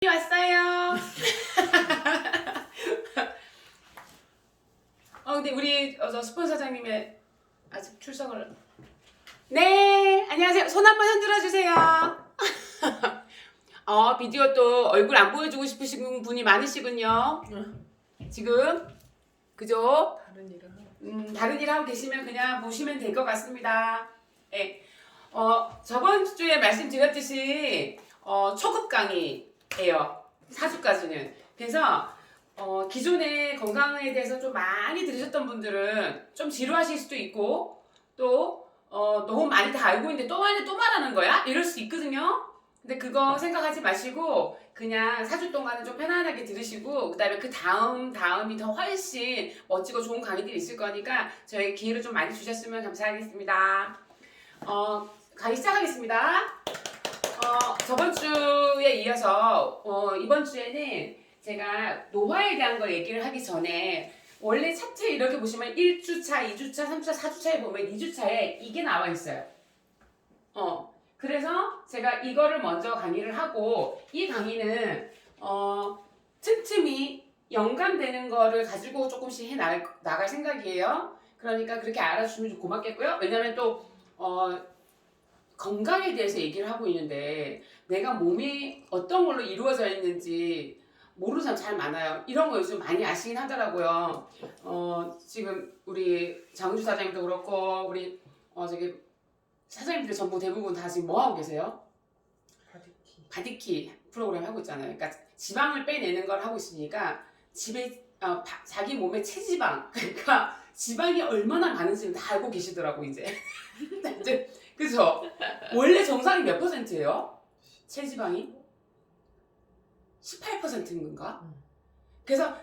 왔어요. 근데 우리 저 스폰서 사장님의 아직 출석을. 네, 안녕하세요. 손 한번 흔들어 주세요. 비디오 또 얼굴 안 보여주고 싶으신 분이 많으시군요. 지금 그죠? 다른 일 하고 계시면 그냥 보시면 될 것 같습니다. 네. 저번 주에 말씀드렸듯이 초급 강의예요. 4주까지는. 그래서 기존에 건강에 대해서 좀 많이 들으셨던 분들은 좀 지루하실 수도 있고 또 너무 많이 다 알고 있는데 또 말하는 거야? 이럴 수 있거든요. 근데 그거 생각하지 마시고 그냥 4주 동안은 좀 편안하게 들으시고 그 다음에 그 다음이 더 훨씬 멋지고 좋은 강의들이 있을 거니까 저희 기회를 좀 많이 주셨으면 감사하겠습니다. 강의 시작하겠습니다. 저번 주에 이어서 이번 주에는 제가 노화에 대한 걸 얘기를 하기 전에 원래 차트에 이렇게 보시면 1주차, 2주차, 3주차, 4주차에 보면 2주차에 이게 나와 있어요. 그래서 제가 이거를 먼저 강의를 하고 이 강의는 틈틈이 연관되는 거를 가지고 조금씩 나갈 생각이에요. 그러니까 그렇게 알아주시면 좀 고맙겠고요. 왜냐면 또 건강에 대해서 얘기를 하고 있는데 내가 몸이 어떤 걸로 이루어져 있는지 모르는 사람 잘 많아요. 이런 거 요즘 많이 아시긴 하더라고요. 지금 우리 장우주 사장님도 그렇고 우리 저기 사장님들 전부 대부분 다 지금 뭐 하고 계세요? 바디키 프로그램 하고 있잖아요. 그러니까 지방을 빼내는 걸 하고 있으니까 집에 자기 몸의 체지방 그러니까 지방이 얼마나 많은지는 다 알고 계시더라고 이제. 그죠? 원래 정상이 몇 %예요? 체지방이? 18%인가? 그래서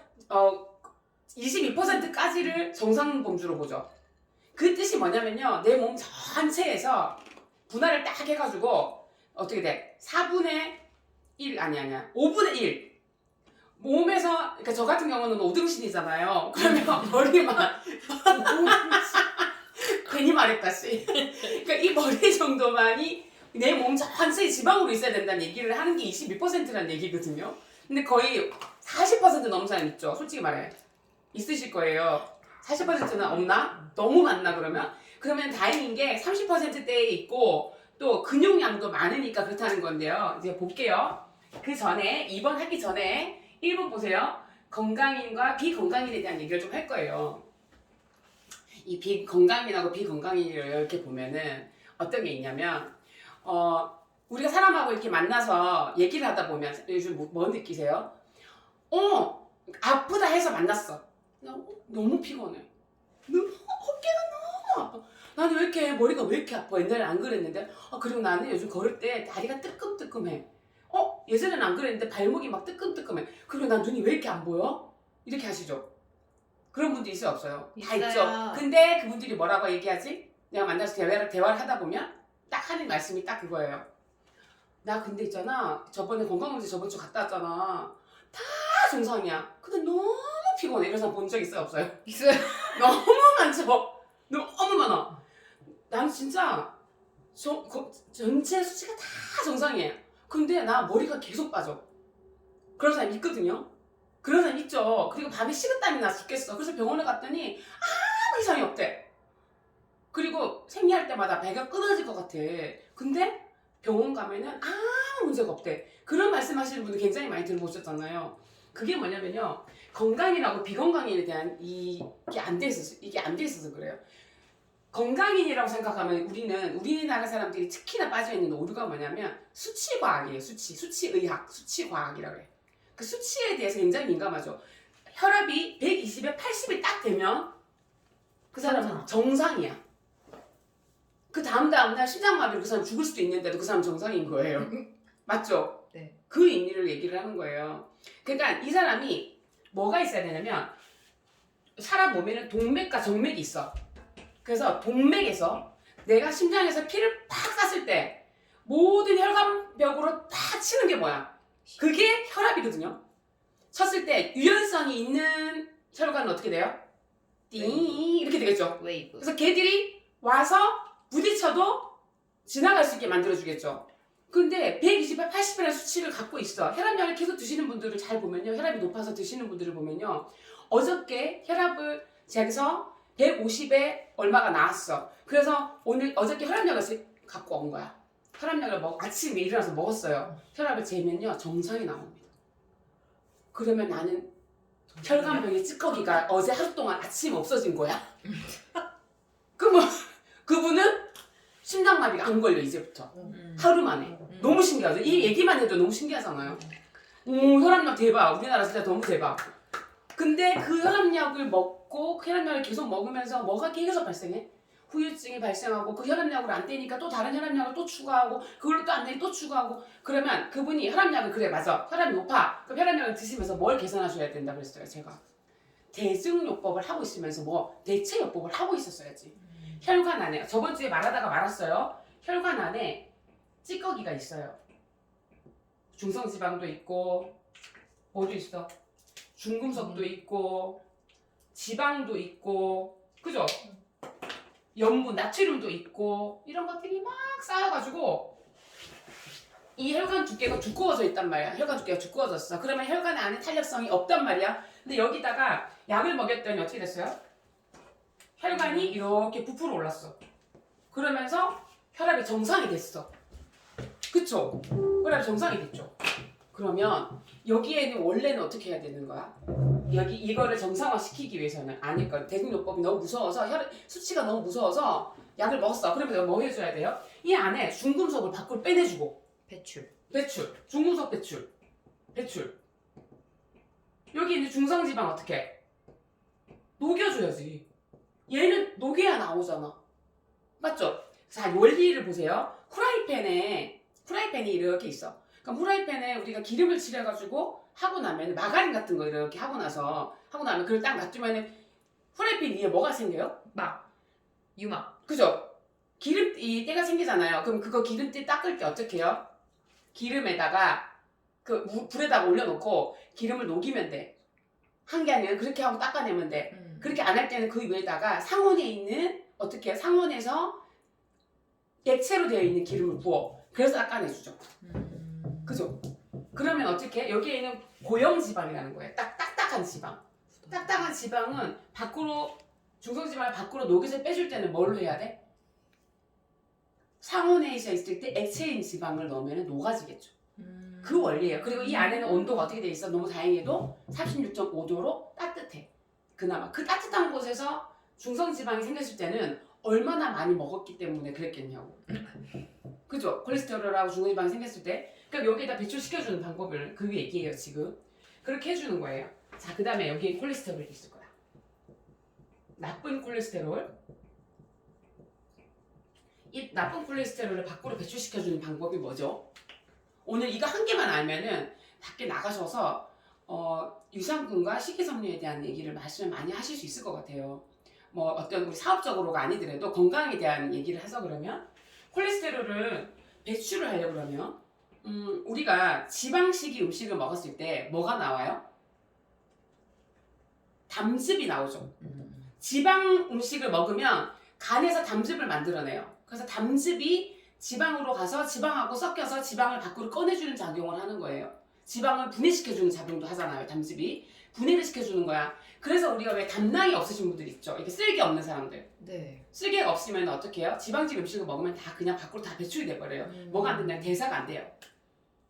22%까지를 정상 범주로 보죠. 그 뜻이 뭐냐면요. 내 몸 전체에서 분할을 딱 해가지고 어떻게 돼? 4분의 1 아니야 5분의 1 몸에서 그러니까 저 같은 경우는 오등신이잖아요. 그러면 머리만 괜히 말했다 씨. 그러니까 이 머리 정도만이 내 몸 전체의 지방으로 있어야 된다는 얘기를 하는 게 22%라는 얘기거든요. 근데 거의 40% 넘는 사람 있죠. 솔직히 말해. 있으실 거예요. 40%는 없나? 너무 많나 그러면? 그러면 다행인 게 30%대에 있고 또 근육량도 많으니까 그렇다는 건데요. 이제 볼게요. 그 전에 이번 하기 전에 1번 보세요. 건강인과 비건강인에 대한 얘기를 좀 할 거예요. 이 건강인하고 비건강인을 이렇게 보면은 어떤 게 있냐면 우리가 사람하고 이렇게 만나서 얘기를 하다 보면 요즘 뭐 느끼세요? 아프다 해서 만났어. 너무 피곤해. 어깨가 너무 아파. 나는 머리가 왜 이렇게 아파? 옛날에 안 그랬는데. 그리고 나는 요즘 걸을 때 다리가 뜨끔뜨끔해. 예전에는 안 그랬는데 발목이 막 뜨끔뜨끔해. 그리고 난 눈이 왜 이렇게 안 보여? 이렇게 하시죠. 그런 분도 있어요, 없어요? 다 있죠. 근데 그분들이 뭐라고 얘기하지? 내가 만나서 대화를 하다 보면 딱 하는 말씀이 딱 그거예요. 나 근데 있잖아. 저번에 건강검진 저번 주 갔다 왔잖아. 다 정상이야. 근데 너무 피곤해. 이런 사람 본 적 있어요, 없어요? 있어요. 너무 많죠? 너무 많아. 나는 진짜 전체 수치가 다 정상이에요. 근데 나 머리가 계속 빠져. 그런 사람 있거든요. 그런 사람 있죠. 그리고 밤에 식은땀이 나 죽겠어. 그래서 병원에 갔더니 아무 이상이 없대. 그리고 생리할 때마다 배가 끊어질 것 같아. 근데 병원 가면은 아무 문제가 없대. 그런 말씀하시는 분들 굉장히 많이 들어보셨잖아요. 그게 뭐냐면요. 건강인하고 비건강인에 대한 이게 안 돼 있어서 그래요. 건강인이라고 생각하면 우리나라 사람들이 특히나 빠져있는 오류가 뭐냐면 수치과학이에요. 수치의학, 수치과학이라고 그래. 그 수치에 대해서 굉장히 민감하죠. 혈압이 120에 80이 딱 되면 그 사람은 정상이야. 그 다음날 심장마비로 그 사람 죽을 수도 있는데도 그 사람 정상인 거예요. 맞죠? 네. 그 의미를 얘기를 하는 거예요. 그러니까 이 사람이 뭐가 있어야 되냐면 사람 몸에는 동맥과 정맥이 있어. 그래서 동맥에서 내가 심장에서 피를 팍 쐈을 때 모든 혈관벽으로 팍 치는 게 뭐야? 그게 혈압이거든요. 쳤을 때 유연성이 있는 혈관은 어떻게 돼요? 띵 이렇게 되겠죠. 웨이브. 그래서 걔들이 와서 부딪혀도 지나갈 수 있게 만들어주겠죠. 근데 120에 80이라는 수치를 갖고 있어. 혈압약을 계속 드시는 분들을 잘 보면요. 혈압이 높아서 드시는 분들을 보면요. 어저께 혈압을 재서 150에 얼마가 나왔어. 그래서 어저께 혈압약을 갖고 온 거야. 혈압약을 아침에 일어나서 먹었어요. 혈압을 재면요. 정상이 나옵니다. 그러면 나는 혈관병의 찌꺼기가 어제 하루 동안 아침에 없어진 거야. 그러면 그분은 심장마비가 안 걸려 이제부터. 하루 만에. 너무 신기하죠? 이 얘기만 해도 너무 신기하잖아요. 혈압약 대박. 우리나라 진짜 너무 대박. 근데 그 혈압약을 먹고 그 혈압약을 계속 먹으면서 뭐가 계속 발생해? 후유증이 발생하고 그 혈압약으로 안 되니까 또 다른 혈압약을 또 추가하고 그걸로 또 안 되니 또 추가하고 그러면 그분이 혈압약을 그래 맞아 혈압이 높아 그럼 혈압약을 드시면서 뭘 계산하셔야 된다 그랬어요 제가 대증요법을 하고 있으면서 뭐 대체요법을 하고 있었어야지 혈관 안에 저번 주에 말하다가 말았어요 혈관 안에 찌꺼기가 있어요 중성지방도 있고 뭐도 있어 중금속도 있고 지방도 있고 그죠? 염분, 나트륨도 있고 이런 것들이 막 쌓여가지고 이 혈관 두께가 두꺼워져 있단 말이야. 혈관 두께가 두꺼워졌어. 그러면 혈관 안에 탄력성이 없단 말이야. 근데 여기다가 약을 먹였더니 어떻게 됐어요? 혈관이 이렇게 부풀어 올랐어. 그러면서 혈압이 정상이 됐어. 그쵸? 혈압이 정상이 됐죠. 그러면 여기에는 원래는 어떻게 해야 되는 거야? 이거를 정상화시키기 위해서는 아니까 대증요법이 너무 무서워서 수치가 너무 무서워서 약을 먹었어. 그러면 내가 뭐 해줘야 돼요? 이 안에 중금속을 밖으로 빼내주고 배출 중금속 배출 여기 있는 중성지방 어떻게 녹여줘야지. 얘는 녹여야 나오잖아. 맞죠? 자 원리를 보세요. 후라이팬이 이렇게 있어. 그럼 후라이팬에 우리가 기름을 칠해가지고 하고 나면 마가린 같은 거 이렇게 하고 나면 그걸 딱 놔두면은 후라이팬 위에 뭐가 생겨요? 유막. 그죠? 기름이 때가 생기잖아요. 그럼 그거 기름띠 닦을 때 어떻게 해요? 기름에다가 불에다가 올려놓고 기름을 녹이면 돼. 한 게 아니라 그렇게 하고 닦아내면 돼. 그렇게 안 할 때는 그 위에다가 상온에 있는 어떻게 해요? 상온에서 액체로 되어 있는 기름을 부어. 그래서 닦아내주죠. 그죠? 그러면 어떻게 해? 여기에 있는 고형지방이라는 거예요. 딱딱한 지방. 딱딱한 지방은 중성지방을 밖으로 녹여서 빼줄 때는 뭘로 해야 돼? 상온에 있을 때 액체인 지방을 넣으면 녹아지겠죠. 그 원리예요. 그리고 이 안에는 온도가 어떻게 돼 있어? 너무 다행히도 36.5도로 따뜻해. 그나마 그 따뜻한 곳에서 중성지방이 생겼을 때는 얼마나 많이 먹었기 때문에 그랬겠냐고. 그죠? 콜레스테롤하고 중성지방이 생겼을 때 그러니까 여기에다 배출시켜주는 방법을 그 얘기예요 지금. 그렇게 해주는 거예요. 자, 그 다음에 여기에 콜레스테롤이 있을 거야. 나쁜 콜레스테롤. 이 나쁜 콜레스테롤을 밖으로 배출시켜주는 방법이 뭐죠? 오늘 이거 한 개만 알면은 밖에 나가셔서 유산균과 식이섬유에 대한 얘기를 말씀을 많이 하실 수 있을 것 같아요. 뭐 어떤 우리 사업적으로가 아니더라도 건강에 대한 얘기를 해서 그러면 콜레스테롤을 배출을 하려고 그러면 우리가 지방식이 음식을 먹었을 때 뭐가 나와요? 담즙이 나오죠. 지방 음식을 먹으면 간에서 담즙을 만들어내요. 그래서 담즙이 지방으로 가서 지방하고 섞여서 지방을 밖으로 꺼내주는 작용을 하는 거예요. 지방을 분해시켜주는 작용도 하잖아요. 담즙이 분해를 시켜주는 거야. 그래서 우리가 왜 담낭이 없으신 분들 있죠. 이렇게 쓸개 없는 사람들. 네. 쓸개가 없으면 어떻게 해요? 지방질 음식을 먹으면 다 그냥 밖으로 다 배출이 돼버려요. 뭐가 안 된다면 대사가 안 돼요.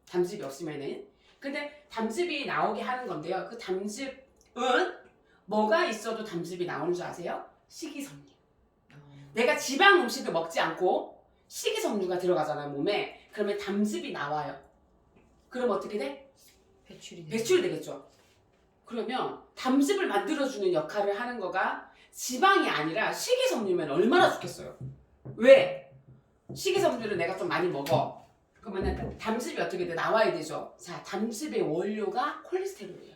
담즙이 없으면은. 근데 담즙이 나오게 하는 건데요. 그 담즙은 뭐가 있어도 담즙이 나오는 줄 아세요? 식이섬유. 내가 지방 음식을 먹지 않고 식이섬유가 들어가잖아요, 몸에. 그러면 담즙이 나와요. 그럼 어떻게 돼? 배출이 되겠죠. 그러면 담즙을 만들어주는 역할을 하는 거가 지방이 아니라 식이섬유면 얼마나 좋겠어요. 왜? 식이섬유를 내가 좀 많이 먹어. 그러면 담즙이 어떻게 돼? 나와야 되죠. 자, 담즙의 원료가 콜레스테롤이에요.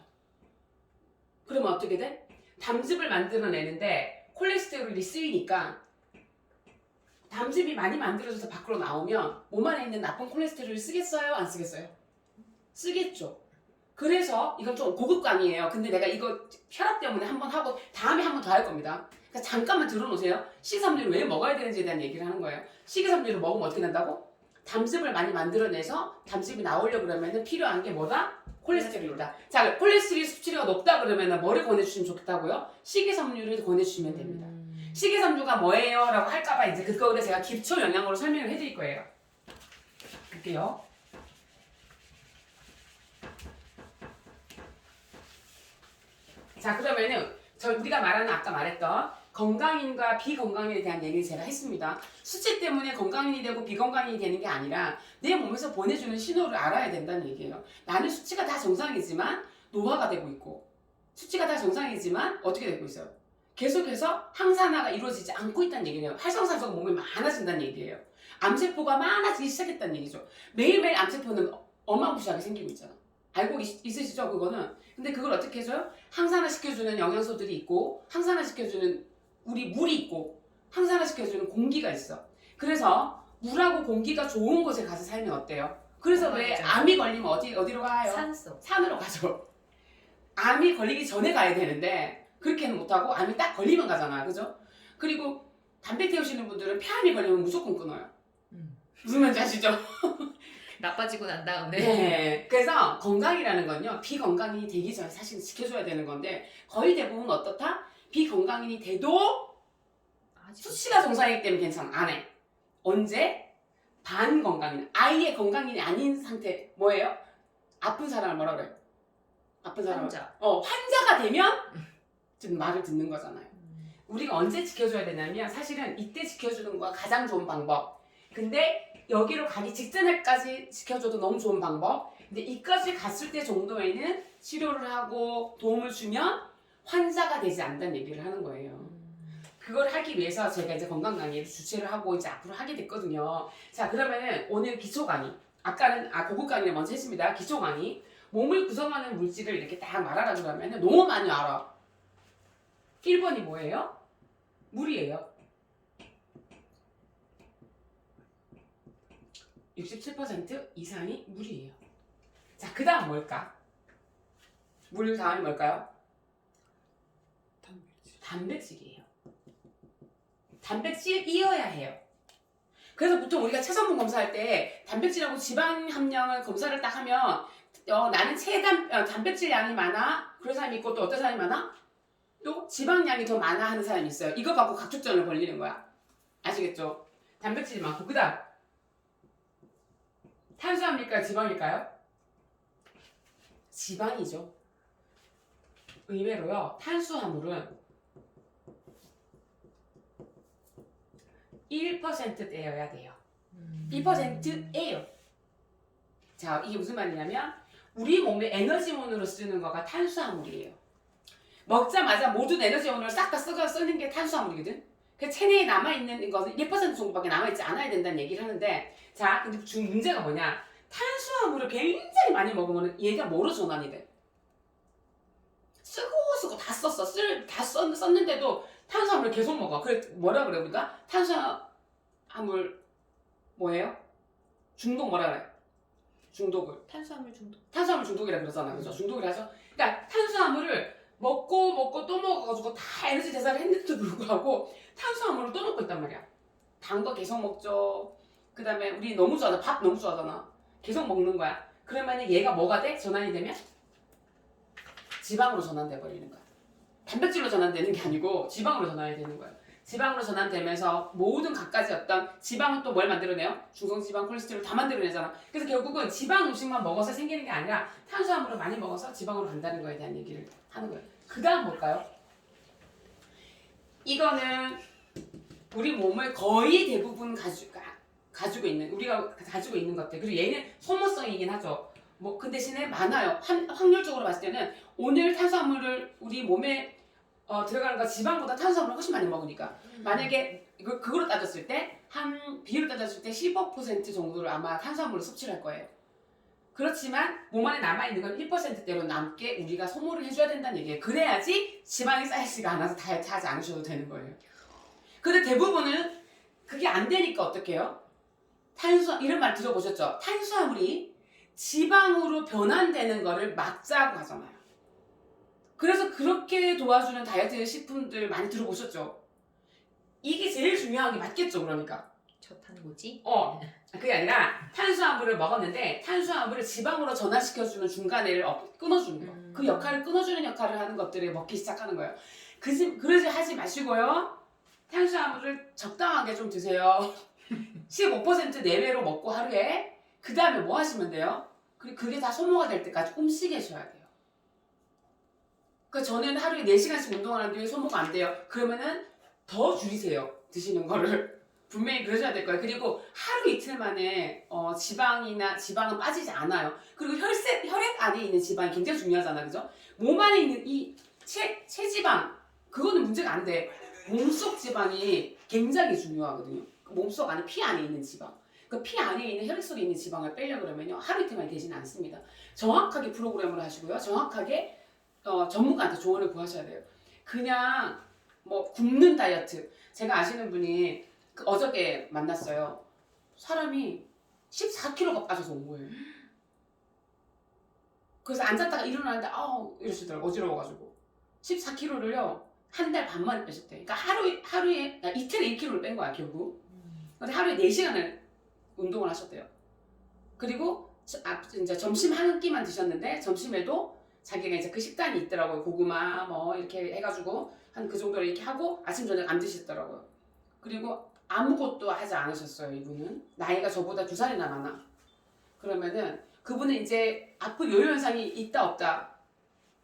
그러면 어떻게 돼? 담즙을 만들어내는데 콜레스테롤이 쓰이니까 담즙이 많이 만들어져서 밖으로 나오면 몸 안에 있는 나쁜 콜레스테롤을 쓰겠어요? 안 쓰겠어요? 쓰겠죠. 그래서 이건 좀 고급 강의예요. 근데 내가 이거 혈압 때문에 한번 하고 다음에 한 번 더 할 겁니다. 그러니까 잠깐만 들어놓으세요. 식이섬유를 왜 먹어야 되는지에 대한 얘기를 하는 거예요. 식이섬유를 먹으면 어떻게 된다고? 담즙을 많이 만들어내서 담즙이 나오려고 그러면은 필요한 게 뭐다? 콜레스테롤이다. 자, 콜레스테롤 수치가 높다 그러면은 뭐를 권해주시면 좋겠다고요? 식이섬유를 권해주시면 됩니다. 식이섬유가 뭐예요? 라고 할까봐 이제 그거를 제가 기초 영양으로 설명을 해드릴 거예요. 볼게요. 자, 그러면은 우리가 말하는 아까 말했던 건강인과 비건강인에 대한 얘기를 제가 했습니다. 수치 때문에 건강인이 되고 비건강인이 되는 게 아니라 내 몸에서 보내주는 신호를 알아야 된다는 얘기예요. 나는 수치가 다 정상이지만 노화가 되고 있고 수치가 다 정상이지만 어떻게 되고 있어요? 계속해서 항산화가 이루어지지 않고 있다는 얘기예요. 활성산소가 몸에 많아진다는 얘기예요. 암세포가 많아지기 시작했다는 얘기죠. 매일매일 암세포는 어마무시하게 생기고 있잖아. 알고 있으시죠? 그거는. 근데 그걸 어떻게 해줘요? 항산화 시켜주는 영양소들이 있고 항산화 시켜주는 우리 물이 있고 항산화 시켜주는 공기가 있어. 그래서 물하고 공기가 좋은 곳에 가서 살면 어때요? 그래서 왜 암이 걸리면 어디로 가요? 산으로 가죠. 암이 걸리기 전에 가야 되는데 그렇게는 못하고 암이 딱 걸리면 가잖아. 그죠? 그리고 담배 태우시는 분들은 폐암이 걸리면 무조건 끊어요. 무슨 말인지 아시죠? 나빠지고 난 다음에. 네. 그래서 건강이라는 건요. 비건강인이 되기 전에 사실 지켜줘야 되는 건데 거의 대부분 어떻다? 비건강인이 돼도 수치가 정상이기 때문에 괜찮아. 안 해. 언제? 반건강인. 아예 건강인이 아닌 상태. 뭐예요? 아픈 사람을 뭐라 그래요? 아픈 사람. 환자가 되면 지금 말을 듣는 거잖아요. 우리가 언제 지켜줘야 되냐면 사실은 이때 지켜주는 거가 가장 좋은 방법. 근데 여기로 가기 직전에까지 지켜줘도 너무 좋은 방법. 근데 이까지 갔을 때 정도에는 치료를 하고 도움을 주면 환자가 되지 않는다는 얘기를 하는 거예요. 그걸 하기 위해서 제가 이제 건강 강의를 주최를 하고 이제 앞으로 하게 됐거든요. 자, 그러면은 오늘 기초 강의. 아까는 고급 강의를 먼저 했습니다. 기초 강의. 몸을 구성하는 물질을 이렇게 딱 말하라 그러면은 너무 많이 알아. 1번이 뭐예요? 물이에요. 67% 이상이 물이에요. 자, 그 다음 뭘까? 물 다음이 뭘까요? 단백질이에요. 단백질이어야 해요. 그래서 보통 우리가 체성분 검사할 때 단백질하고 지방 함량을 검사를 딱 하면 나는 단백질 양이 많아. 그런 사람이 있고 또 어떤 사람이 많아? 또 지방량이 더 많아 하는 사람이 있어요. 이거 갖고 각축전을 벌리는 거야. 아시겠죠? 단백질이 많고 그 다음 탄수화물일까요? 지방일까요? 지방이죠. 의외로요. 탄수화물은 1%대여야 돼요. 1%예요. 자, 이게 무슨 말이냐면 우리 몸의 에너지원으로 쓰는 거가 탄수화물이에요. 먹자마자 모든 에너지원을 싹 다 쓰는 게 탄수화물이거든. 그 체내에 남아있는 것은 1% 정도밖에 남아있지 않아야 된다는 얘기를 하는데 자, 근데 문제가 뭐냐? 탄수화물을 굉장히 많이 먹으면 얘가 뭐로 전환이 돼? 쓰고 다 썼어. 다 썼는데도 탄수화물을 계속 먹어. 그래 뭐라 그래 우리가? 탄수화물 뭐예요? 중독 뭐라 그래? 중독을. 탄수화물 중독. 탄수화물 중독이라 그러잖아. 그죠? 중독이라 해서 그러니까 탄수화물을 먹고 또 먹어가지고 다 에너지 대사를 했는데도 불구하고 탄수화물을 또 먹고 있단 말이야. 단 거 계속 먹죠. 그 다음에 우리 너무 좋아하잖아. 밥 너무 좋아하잖아. 계속 먹는 거야. 그러면 얘가 뭐가 돼? 전환이 되면? 지방으로 전환돼 버리는 거야. 단백질로 전환되는 게 아니고 지방으로 전환이 되는 거야. 지방으로 전환되면서 모든 갖가지 어떤 지방은 또 뭘 만들어내요? 중성지방, 콜레스테롤 다 만들어내잖아. 그래서 결국은 지방 음식만 먹어서 생기는 게 아니라 탄수화물을 많이 먹어서 지방으로 간다는 거에 대한 얘기를 하는 거예요. 그 다음 뭘까요? 이거는 우리 몸을 거의 대부분 가지고 있는 우리가 가지고 있는 것들. 그리고 얘는 소모성이긴 하죠. 뭐 그 대신에 많아요. 확률적으로 봤을 때는 오늘 탄수화물을 우리 몸에 들어가는 거 지방보다 탄수화물을 훨씬 많이 먹으니까 만약에 그거로 따졌을 때 한 비율로 따졌을 때 15% 정도를 아마 탄수화물을 섭취를 할 거예요. 그렇지만 몸 안에 남아있는 건 1%대로 남게 우리가 소모를 해줘야 된다는 얘기예요. 그래야지 지방이 쌓이지가 않아서 다이어트 하지 않으셔도 되는 거예요. 근데 대부분은 그게 안 되니까 어떻게 해요? 이런 말 들어보셨죠? 탄수화물이 지방으로 변환되는 거를 막자고 하잖아요. 그래서 그렇게 도와주는 다이어트 식품들 많이 들어보셨죠? 이게 제일 중요한 게 맞겠죠, 그러니까. 저탄고지? 그게 아니라 탄수화물을 먹었는데 탄수화물을 지방으로 전환시켜주는 중간에를 끊어주는 거. 그 역할을 끊어주는 역할을 하는 것들을 먹기 시작하는 거예요. 그러지 하지 마시고요. 탄수화물을 적당하게 좀 드세요. 15% 내외로 먹고 하루에 그 다음에 뭐 하시면 돼요? 그게 다 소모가 될 때까지 움직이셔야 돼요. 그러니까 저는 하루에 4시간씩 운동하는데 소모가 안 돼요. 그러면은 더 줄이세요. 드시는 거를. 분명히 그러셔야 될 거예요. 그리고 하루 이틀 만에 지방은 빠지지 않아요. 그리고 혈액 안에 있는 지방이 굉장히 중요하잖아. 그죠? 몸 안에 있는 이 체지방 그거는 문제가 안 돼. 몸속 지방이 굉장히 중요하거든요. 몸속 안에 피 안에 있는 지방. 그 피 안에 있는 혈액 속에 있는 지방을 빼려고 그러면요. 하루 이틀만에 되지는 않습니다. 정확하게 프로그램을 하시고요. 정확하게 전문가한테 조언을 구하셔야 돼요. 그냥 뭐 굶는 다이어트. 제가 아시는 분이 어저께 만났어요. 사람이 14kg가 빠져서 온 거예요. 그래서 앉았다가 일어나는데 이러시더라고요. 어지러워가지고 14kg를요 한 달 반 만에 빼셨대. 그러니까 하루에 이틀에 1kg를 뺀 거야 결국. 근데 하루에 4시간을 운동을 하셨대요. 그리고 이제 점심 한 끼만 드셨는데 점심에도 자기가 이제 그 식단이 있더라고요. 고구마 뭐 이렇게 해가지고 한 그 정도를 이렇게 하고 아침 저녁 안 드시더라고요. 그리고 아무것도 하지 않으셨어요. 이분은 나이가 저보다 2살이나 많아. 그러면은 그분은 이제 앞으로 요요 현상이 있다 없다.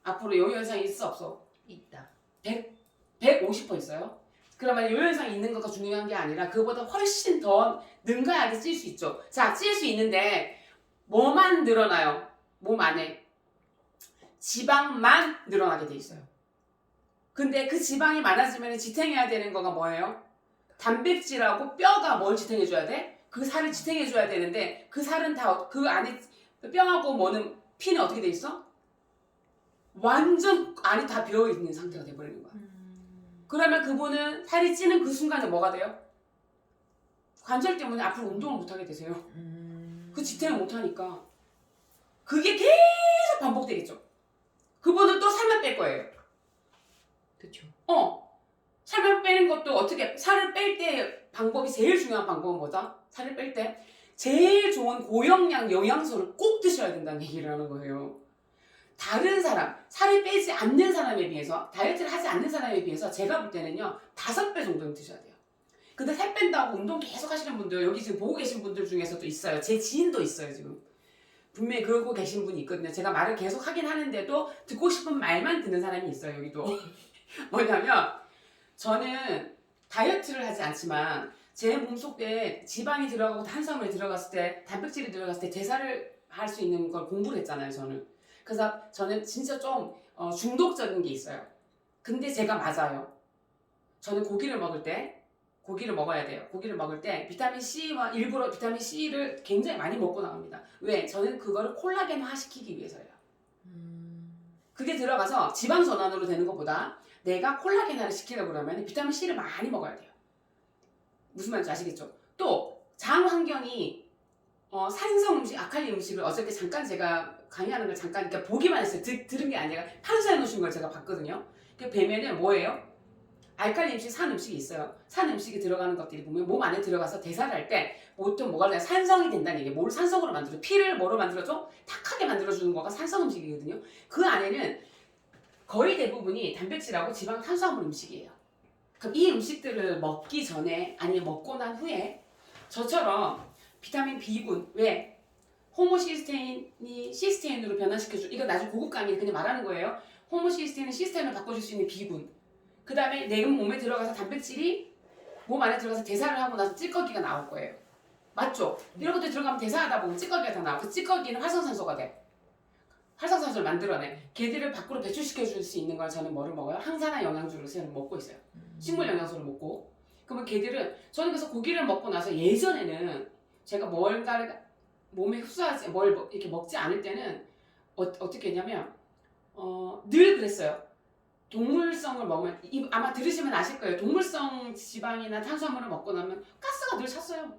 앞으로 요요 현상이 있어 없어? 있다. 150% 있어요. 그러면 요요 현상이 있는 것가 중요한 게 아니라 그보다 훨씬 더 능가하게 찔 수 있죠. 자, 찔 수 있는데 뭐만 늘어나요? 몸 안에 지방만 늘어나게 돼 있어요. 근데 그 지방이 많아지면 지탱해야 되는 거가 뭐예요? 단백질하고 뼈가 뭘 지탱해줘야 돼? 그 살을 지탱해줘야 되는데 그 살은 다 그 안에 뼈하고 뭐는 피는 어떻게 돼 있어? 완전 안이 다 비어있는 상태가 돼버리는 거야. 그러면 그분은 살이 찌는 그 순간에 뭐가 돼요? 관절 때문에 앞으로 운동을 못하게 되세요. 그 지탱을 못하니까 그게 계속 반복되겠죠. 그분은 또 살만 뺄 거예요. 그렇죠. 살만 빼는 것도 어떻게 살을 뺄 때 방법이 제일 중요한 방법은 뭐죠? 살을 뺄 때 제일 좋은 고영양 영양소를 꼭 드셔야 된다는 얘기를 하는 거예요. 다른 사람, 살이 빼지 않는 사람에 비해서 다이어트를 하지 않는 사람에 비해서 제가 볼 때는요 5배 정도는 드셔야 돼요. 근데 살 뺀다고 운동 계속 하시는 분들 여기 지금 보고 계신 분들 중에서도 있어요. 제 지인도 있어요 지금. 분명히 그러고 계신 분이 있거든요. 제가 말을 계속 하긴 하는데도 듣고 싶은 말만 듣는 사람이 있어요 여기도. 뭐냐면 저는 다이어트를 하지 않지만 제 몸속에 지방이 들어가고 탄수화물이 들어갔을 때 단백질이 들어갔을 때 대사를 할 수 있는 걸 공부를 했잖아요 저는. 그래서 저는 진짜 좀 중독적인 게 있어요. 근데 제가 맞아요. 저는 고기를 먹을 때 고기를 먹어야 돼요. 고기를 먹을 때 비타민 C와 일부러 비타민 C를 굉장히 많이 먹고 나갑니다. 왜? 저는 그거를 콜라겐화 시키기 위해서예요. 그게 들어가서 지방 전환으로 되는 것보다 내가 콜라겐화를 시키려고 그러면 비타민 C를 많이 먹어야 돼요. 무슨 말인지 아시겠죠? 또 장 환경이 산성 음식, 아칼리 음식을 어저께 잠깐 제가 강의하는 걸 잠깐 그러니까 보기만 했어요. 들은 게 아니라 판사해 놓으신 걸 제가 봤거든요. 그 뵈면은 뭐예요? 알칼리 음식, 산 음식이 있어요. 산 음식이 들어가는 것들이 보면 몸 안에 들어가서 대사를 할 때 보통 뭐가 돼요? 산성이 된다는 얘기예요. 뭘 산성으로 만들어? 피를 뭐로 만들어줘? 탁하게 만들어주는 거가 산성 음식이거든요. 그 안에는 거의 대부분이 단백질하고 지방, 탄수화물 음식이에요. 그럼 이 음식들을 먹기 전에 아니면 먹고 난 후에 저처럼 비타민 B군 왜? 호모시스테인이 시스테인으로 변화시켜줘. 이건 나중에 고급 강의에 그냥 말하는 거예요. 호모시스테인은 시스테인으로 바꿔줄 수 있는 B군. 그 다음에 내 몸에 들어가서 단백질이 몸 안에 들어가서 대사를 하고 나서 찌꺼기가 나올 거예요. 맞죠? 이런 것들 들어가면 대사하다 보면 찌꺼기가 다 나와. 그 찌꺼기는 활성산소가 돼. 활성산소를 만들어내. 걔들을 밖으로 배출시켜줄 수 있는 걸 저는 뭐를 먹어요? 항산화 영양주를 저는 먹고 있어요. 식물 영양소를 먹고. 그러면 걔들은 저는 그래서 고기를 먹고 나서 예전에는 제가 뭔가를 몸에 흡수하지 이렇게 먹지 않을 때는 어떻게 했냐면 늘 그랬어요. 동물성을 먹으면 아마 들으시면 아실 거예요. 동물성 지방이나 탄수화물을 먹고 나면 가스가 늘 찼어요.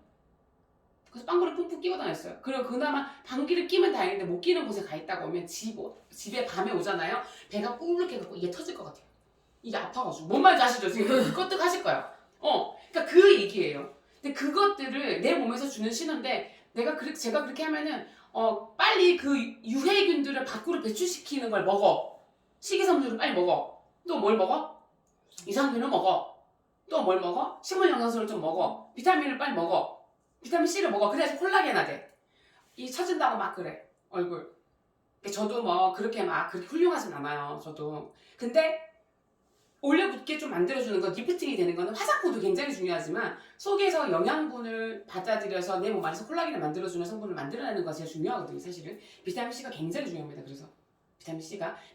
그래서 빵구를 푹푹 끼고 다녔어요. 그리고 그나마 방귀를 끼면 다행인데 못 끼는 곳에 가 있다가 오면 집에 밤에 오잖아요. 배가 꿀룩해갖고 이게 터질 것 같아요. 이게 아파가지고 뭔 말인지 아시죠? 지금 그것도 하실 거예요. 그러니까 그 얘기예요. 근데 그것들을 내 몸에서 주는 신호인데 제가 그렇게 하면은 빨리 그 유해균들을 밖으로 배출시키는 걸 먹어. 식이섬유를 빨리 먹어. 또 뭘 먹어? 유산균을 먹어. 또 뭘 먹어? 식물 영양소를 좀 먹어. 비타민을 빨리 먹어. 비타민 C를 먹어. 그래야지 콜라겐화 돼. 이 처진다고 막 그래. 얼굴. 저도 뭐 그렇게 훌륭하진 않아요. 저도. 근데 올려붙게 좀 만들어주는 거, 리프팅이 되는 거는 화장품도 굉장히 중요하지만 속에서 영양분을 받아들여서 내 몸 안에서 콜라겐을 만들어주는 성분을 만들어내는 것이 제일 중요하거든요. 사실은 비타민 C가 굉장히 중요합니다. 그래서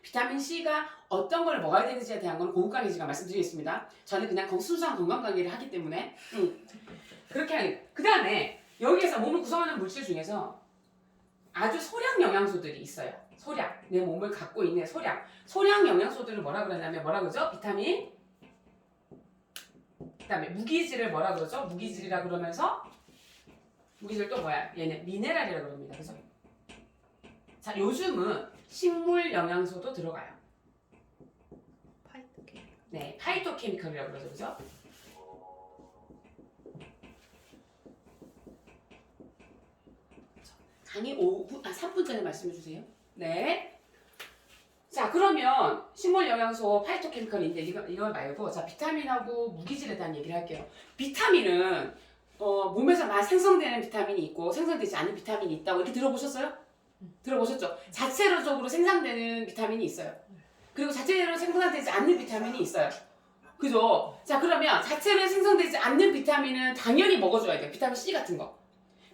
비타민 C가 어떤 걸 먹어야 되는지에 대한 건 고급 강의 제가 말씀드리겠습니다. 저는 그냥 순수한 건강 강의를 하기 때문에 그렇게 하는. 그 다음에 여기에서 몸을 구성하는 물질 중에서 아주 소량 영양소들이 있어요. 소량. 내 몸을 갖고 있는 소량 영양소들을 뭐라 그러냐면 뭐라 그러죠? 비타민. 그 다음에 무기질을 뭐라 그러죠? 무기질이라 그러면서 무기질 또 뭐야? 얘는 미네랄이라 그럽니다. 그죠? 자, 요즘은 식물 영양소도 들어가요. 네, 파이토케미컬이라고 그러죠. 그죠? 강의 3분 전에 말씀해 주세요. 네. 자, 그러면 식물 영양소 파이토케미컬인데 이거 말고 자, 비타민하고 무기질에 대한 얘기를 할게요. 비타민은 몸에서 막 생성되는 비타민이 있고 생성되지 않는 비타민이 있다고 이렇게 들어보셨어요? 들어보셨죠? 자체적으로 생산되는 비타민이 있어요. 그리고 자체로 생산되지 않는 비타민이 있어요. 그죠? 자, 그러면 자체로 생성되지 않는 비타민은 당연히 먹어줘야 돼요. 비타민 C 같은 거.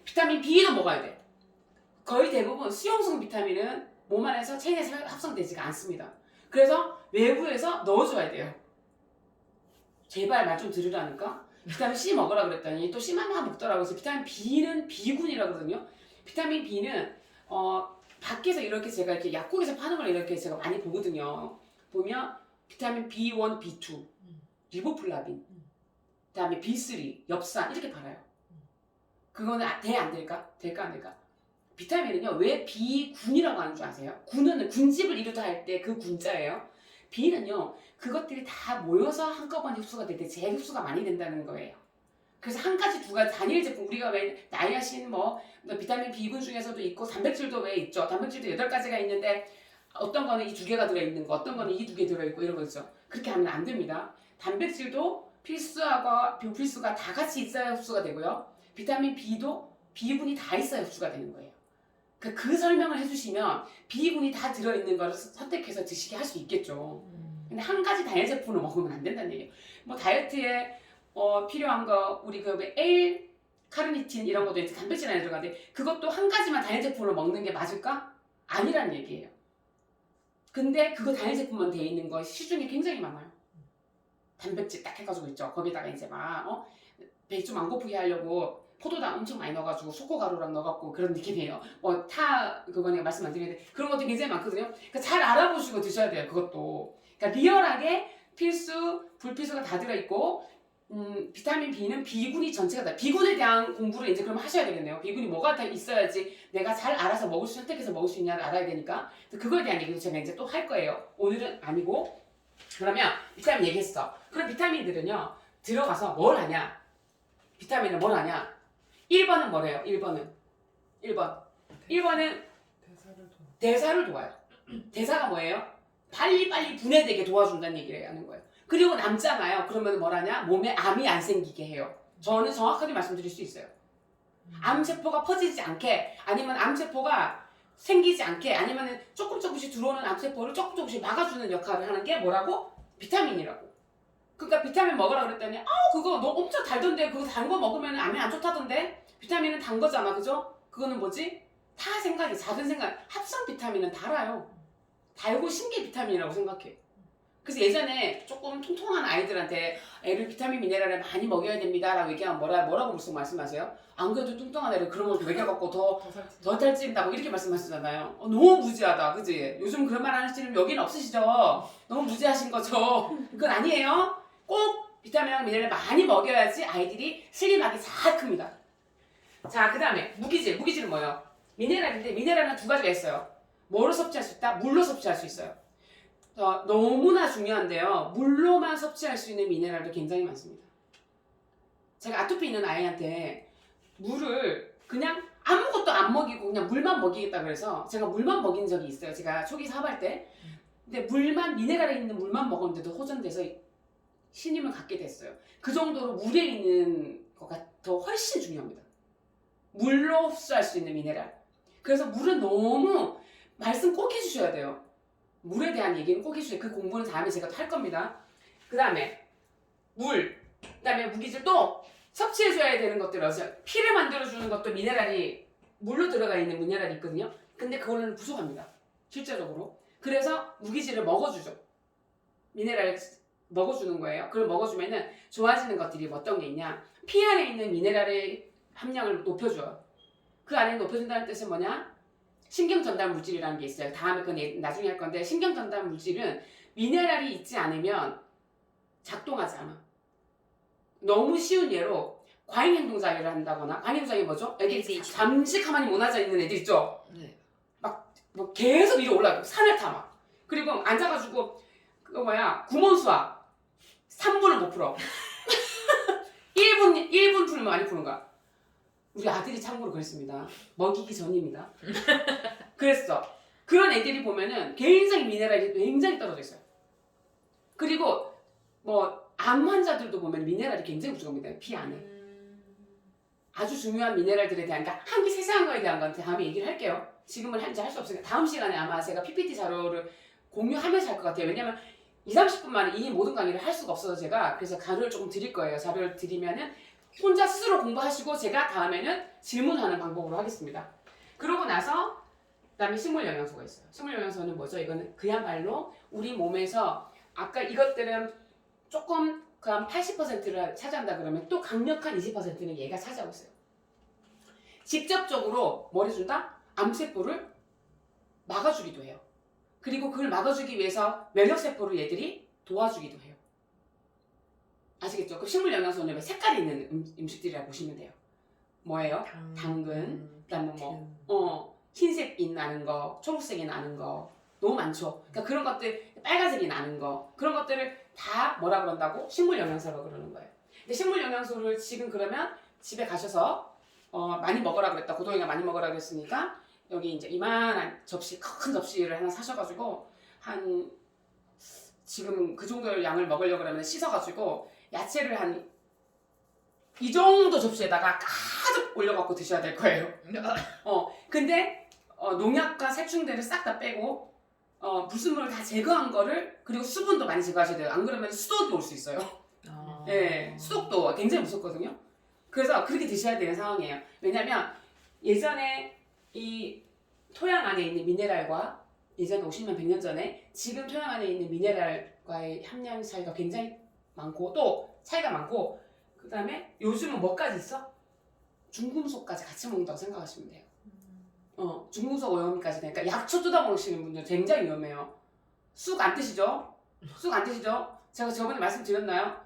비타민 B도 먹어야 돼. 거의 대부분 수용성 비타민은 몸 안에서 체내에서 합성되지가 않습니다. 그래서 외부에서 넣어줘야 돼요. 제발 말 좀 들으라니까. 비타민 C 먹으라 그랬더니 또 C만 먹더라고요. 그래서 비타민 B는 B군이라 그러거든요. 비타민 B는 밖에서 이렇게 제가 이렇게 약국에서 파는 걸 이렇게 제가 많이 보거든요. 보면 비타민 B1, B2, 리보플라빈, 그다음에 B3, 엽산 이렇게 팔아요. 그거는 돼 안 될까? 될까 안 될까? 비타민은요, 왜 B군이라고 하는 줄 아세요? 군은 군집을 이루다 할 때 그 군자예요. B는요, 그것들이 다 모여서 한꺼번에 흡수가 될 때 재흡수가 많이 된다는 거예요. 그래서 한 가지 두 가지 단일 제품, 우리가 왜 나이아신 비타민 B군 중에서도 있고 단백질도 왜 있죠. 단백질도 8가지가 있는데 어떤 거는 이 2개가 들어있는 거, 어떤 거는 이 2개 들어있고 이런 거 있죠. 그렇게 하면 안 됩니다. 단백질도 필수하고 비필수가 다 같이 있어야 흡수가 되고요. 비타민 B도 B군이 다 있어야 흡수가 되는 거예요. 그 설명을 해주시면 B군이 다 들어있는 거를 선택해서 드시게 할 수 있겠죠. 근데 한 가지 단일 제품을 먹으면 안 된다는 얘기예요. 다이어트에 필요한 거 우리 그 L 카르니틴 이런 것도 이제 단백질 안에 들어가는데 그것도 한 가지만 단일 제품으로 먹는 게 맞을까? 아니라는 얘기예요. 근데 그거 단일 제품만 돼 있는 거 시중에 굉장히 많아요. 단백질 딱 해가지고 있죠. 거기다가 이제 배 좀 안 고프게 하려고 포도당 엄청 많이 넣어가지고 초코가루랑 넣어갖고 그런 느낌이에요. 그거 내가 말씀 안 드리는데 그런 것도 굉장히 많거든요. 그러니까 잘 알아보시고 드셔야 돼요. 그것도. 그러니까 리얼하게 필수, 불필수가 다 들어있고 비타민 B는 B군이 전체가 다. B군에 대한 공부를 이제 그럼 하셔야 되겠네요. B군이 뭐가 다 있어야지 내가 잘 알아서 선택해서 먹을 수 있냐를 알아야 되니까. 그거에 대한 얘기도 제가 이제 또 할 거예요. 오늘은 아니고. 그러면 비타민 얘기했어. 그럼 비타민들은요, 들어가서 뭘 하냐? 비타민은 뭘 하냐? 1번은 뭐래요? 1번은 대사를 도와요. 대사가 뭐예요? 빨리빨리 분해되게 도와준다는 얘기를 하는 거예요. 그리고 남잖아요. 그러면 뭘 하냐? 몸에 암이 안 생기게 해요. 저는 정확하게 말씀드릴 수 있어요. 암세포가 퍼지지 않게, 아니면 암세포가 생기지 않게, 아니면 조금씩 들어오는 암세포를 조금씩 막아주는 역할을 하는 게 뭐라고? 비타민이라고. 그러니까 비타민 먹으라 그랬더니 그거 너 엄청 달던데 그거 단 거 먹으면 암이 안 좋다던데? 비타민은 단 거잖아, 그죠? 그거는 뭐지? 작은 생각. 합성 비타민은 달아요. 달고 신기 비타민이라고 생각해. 그래서 예전에 조금 통통한 아이들한테 애를 비타민 미네랄을 많이 먹여야 됩니다 라고 얘기하면 뭐라고 무슨 말씀하세요? 안 그래도 뚱뚱한 애를 그런 걸 먹여갖고 더 살찐다고 이렇게 말씀하시잖아요. 너무 무지하다, 그지? 요즘 그런 말 하시는 여기는 없으시죠? 너무 무지하신 거죠? 그건 아니에요. 꼭 비타민하고 미네랄을 많이 먹여야지 아이들이 슬림하게 잘 큽니다. 자, 그 다음에 무기질은 뭐예요? 미네랄인데 미네랄은 2가지가 있어요. 뭐로 섭취할 수 있다? 물로 섭취할 수 있어요. 너무나 중요한데요. 물로만 섭취할 수 있는 미네랄도 굉장히 많습니다. 제가 아토피 있는 아이한테 물을 그냥 아무것도 안 먹이고 그냥 물만 먹이겠다 그래서 제가 물만 먹인 적이 있어요. 제가 초기 사업할 때. 근데 물만 미네랄에 있는 물만 먹었는데도 호전돼서 신임을 갖게 됐어요. 그 정도로 물에 있는 거가 더 훨씬 중요합니다. 물로 흡수할 수 있는 미네랄. 그래서 물은 너무 말씀 꼭 해주셔야 돼요. 물에 대한 얘기는 꼭 해주세요. 그 공부는 다음에 제가 또 할 겁니다. 그 다음에 물, 그 다음에 무기질 또 섭취해줘야 되는 것들, 피를 만들어주는 것도 미네랄이 물로 들어가 있는 미네랄이 있거든요. 근데 그거는 부족합니다. 실제적으로. 그래서 무기질을 먹어주죠. 미네랄을 먹어주는 거예요. 그걸 먹어주면은 좋아지는 것들이 어떤 게 있냐. 피 안에 있는 미네랄의 함량을 높여줘요. 그 안에 높여준다는 뜻은 뭐냐? 신경전달 물질이라는 게 있어요. 다음에 그건 나중에 할 건데 신경전달 물질은 미네랄이 있지 않으면 작동하지 않아. 너무 쉬운 예로 과잉행동장애를 한다거나 과잉행동장애 뭐죠? 애들이 잠시 가만히 못 앉아 있는 애들 있죠? 네. 뭐 계속 위로 올라가고 산을 타 막. 그리고 앉아가지고 그거 구몬수학 3분을 못 풀어. 1분 풀면 많이 푸는 거야. 우리 아들이 참고로 그랬습니다. 먹이기 전입니다. 그랬어. 그런 애들이 보면은 굉장히 미네랄이 굉장히 떨어져 있어요. 그리고 암 환자들도 보면 미네랄이 굉장히 부족합니다. 피 안에. 아주 중요한 미네랄들에 대한, 그러니까 한개 세세한 거에 대한 건 다음에 얘기를 할게요. 지금은 현재 할 수 없으니까 다음 시간에 아마 제가 PPT 자료를 공유하면서 할 것 같아요. 왜냐면 20-30분 만에 이 모든 강의를 할 수가 없어서 제가 그래서 자료를 조금 드릴 거예요. 자료를 드리면은 혼자 스스로 공부하시고 제가 다음에는 질문하는 방법으로 하겠습니다. 그러고 나서 그다음에 식물 영양소가 있어요. 식물 영양소는 뭐죠? 이거는 그야말로 우리 몸에서 아까 이것들은 조금 그 한 80%를 차지한다 그러면 또 강력한 20%는 얘가 차지하고 있어요. 직접적으로 뭘 해준다? 암세포를 막아주기도 해요. 그리고 그걸 막아주기 위해서 면역세포를 얘들이 도와주기도 해요. 아시겠죠? 그 식물 영양소는 왜 색깔이 있는 음식들이라고 보시면 돼요. 뭐예요? 당근, 그다음에 흰색이 나는 거, 초록색이 나는 거 너무 많죠. 그러니까 그런 것들, 빨간색이 나는 거, 그런 것들을 다 뭐라 그런다고? 식물 영양소라고 그러는 거예요. 근데 식물 영양소를 지금 그러면 집에 가셔서 많이 먹으라 그랬다. 고동이가 많이 먹으라 그랬으니까 여기 이제 이만한 접시, 큰 접시를 하나 사셔가지고 한 지금 그 정도 양을 먹으려고 그러면 씻어가지고 야채를 한 이 정도 접시에다가 가득 올려갖고 드셔야 될 거예요. 근데 농약과 살충제를 싹 다 빼고 불순물을 다 제거한 거를, 그리고 수분도 많이 제거하셔야 돼요. 안 그러면 수독이 올 수 있어요. 네, 수독도 굉장히 무섭거든요. 그래서 그렇게 드셔야 되는 상황이에요. 왜냐면 예전에 이 토양 안에 있는 미네랄과 예전에 50년, 100년 전에 지금 토양 안에 있는 미네랄과의 함량 차이가 굉장히 많고 또 차이가 많고, 그 다음에 요즘은 뭐까지 있어? 중금속까지 같이 먹는다고 생각하시면 돼요. 중금속 오염까지 되니까 약초 뜯어 먹으시는 분들 굉장히 위험해요. 쑥 안 드시죠? 쑥 안 드시죠? 제가 저번에 말씀드렸나요?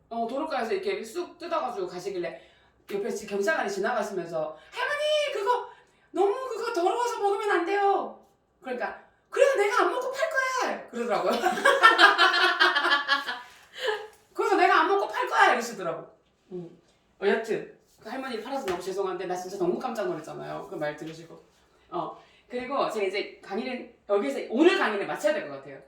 도로가에서 이렇게 쑥 뜯어가지고 가시길래 옆에 경찰관이 지나가시면서 할머니 그거 더러워서 먹으면 안 돼요. 그러니까 그래서 내가 안 먹고 팔 거야 그러더라고요. 그래서 내가 안 먹고 팔 거야 이러시더라고. 여하튼 그 할머니를 팔아서 너무 죄송한데 나 진짜 너무 깜짝 놀랐잖아요. 그 말 들으시고. 그리고 제가 이제 강의를 여기서 오늘 강의를 마쳐야 될 것 같아요.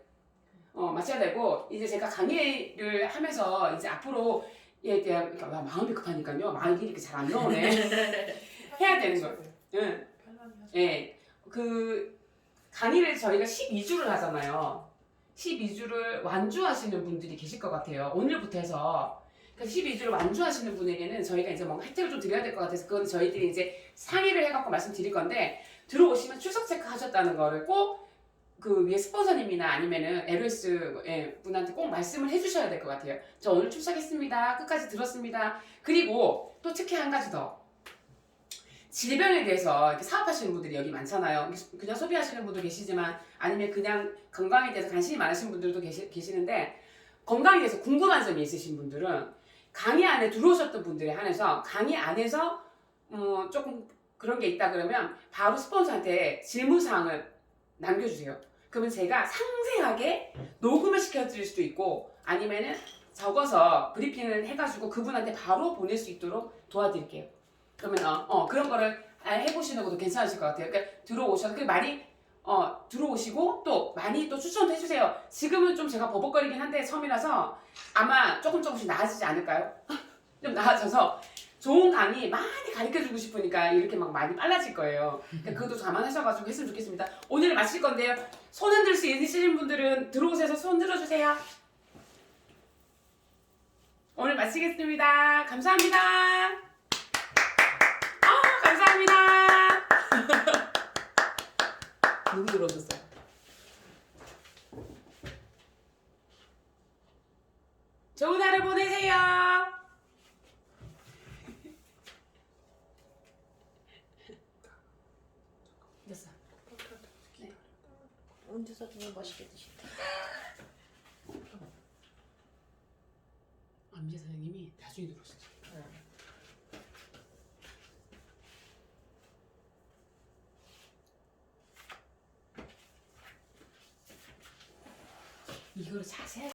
마쳐야 되고 이제 제가 강의를 하면서 이제 앞으로 얘에 대한, 그러니까 마음이 급하니까요. 말이 이렇게 잘 안 나오네. 해야 되는 거예요. 응. 예. 그 강의를 저희가 12주를 하잖아요. 12주를 완주하시는 분들이 계실 것 같아요. 오늘부터 해서. 그래서 12주를 완주하시는 분에게는 저희가 이제 뭔가 혜택을 좀 드려야 될 것 같아서 그건 저희들이 이제 상의를 해갖고 말씀드릴 건데, 들어오시면 출석 체크 하셨다는 거를 꼭 그 위에 스폰서님이나 아니면은 LOS 분한테 꼭 말씀을 해주셔야 될 것 같아요. 저 오늘 출석했습니다. 끝까지 들었습니다. 그리고 또 특히 한 가지 더. 질병에 대해서 이렇게 사업하시는 분들이 여기 많잖아요. 그냥 소비하시는 분도 계시지만 아니면 그냥 건강에 대해서 관심이 많으신 분들도 계시는데, 건강에 대해서 궁금한 점이 있으신 분들은 강의 안에 들어오셨던 분들에 한해서 강의 안에서 조금 그런 게 있다 그러면 바로 스폰서한테 질문사항을 남겨주세요. 그러면 제가 상세하게 녹음을 시켜드릴 수도 있고 아니면은 적어서 브리핑을 해가지고 그분한테 바로 보낼 수 있도록 도와드릴게요. 그러면 그런 거를 해보시는 것도 괜찮으실 것 같아요. 그러니까 들어오셔서 많이 들어오시고 또 많이 또 추천도 해주세요. 지금은 좀 제가 버벅거리긴 한데 처음이라서 아마 조금씩 나아지지 않을까요? 좀 나아져서 좋은 강의 많이 가르쳐주고 싶으니까 이렇게 막 많이 빨라질 거예요. 그러니까 그것도 감안하셔가지고 했으면 좋겠습니다. 오늘 마칠 건데요. 손 흔들 수 있으신 분들은 들어오셔서 손 들어주세요. 오늘 마치겠습니다. 감사합니다. 감사합니다. 누구 들어오셨어요? 좋은 하루 보내세요. 됐어. 혼자서 너무 맛있게 드신다. 암제 사장님이 나중에 들어오셨어요. 이거를 자세하게